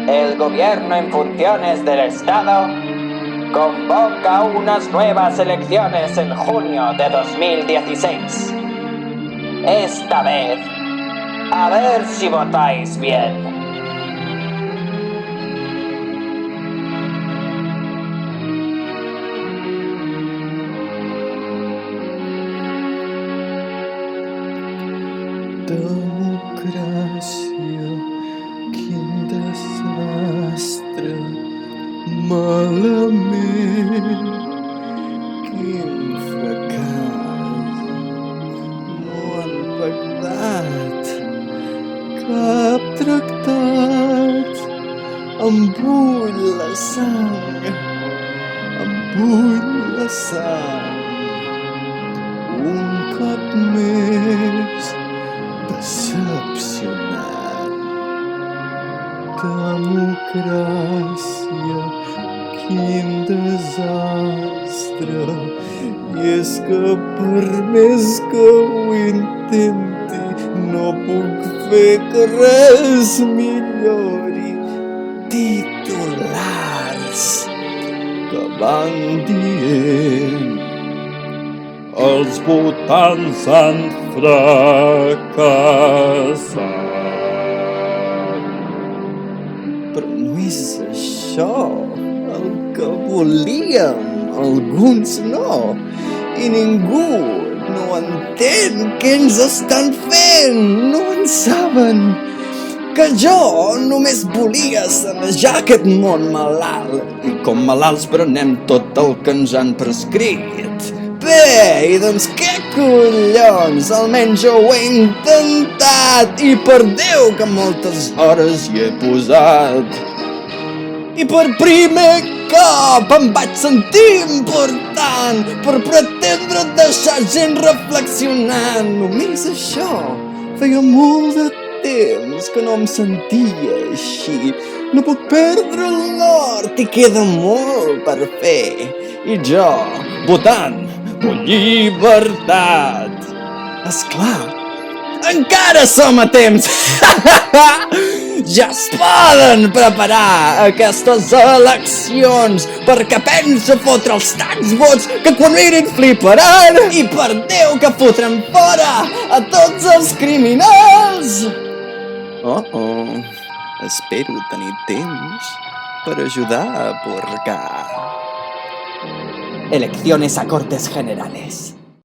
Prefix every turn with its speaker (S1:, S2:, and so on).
S1: el gobierno en funciones del Estado convoca unas nuevas elecciones en junio de 2016. Esta vez, a ver si votáis bien.
S2: Democràcia, quin desastre, malament, quin fracàs. No han pactat cap tractat. Em bull la sang, em bull la sang. Un cop més decepcionat. Democràcia, quin desastre. I és que per més que ho intenti no puc fer que res millori. Titulars que van dient els votants han fracassat. Però no és això el que volíem, alguns no, i ningú no entén què ens estan fent, no en saben. Que jo només volia sanejar aquest món malalt i com malalts prenem tot el que ens han prescrit. Bé, i doncs què collons, almenys jo ho he intentat i per Déu que moltes hores hi he posat. I per primer cop em vaig sentir important per pretendre deixar gent reflexionant. Només això, feia molt de temps que no em sentia així. No puc perdre el nord i queda molt per fer. I jo, votant, vull llibertat. Esclar, encara som a temps. Ja es poden preparar aquestes eleccions perquè penso fotre els tants vots que quan mirin fliparan i per Déu que fotrem fora a tots els criminals. Espero tenir temps per ajudar a purgar.
S1: Elecciones a Cortes Generales.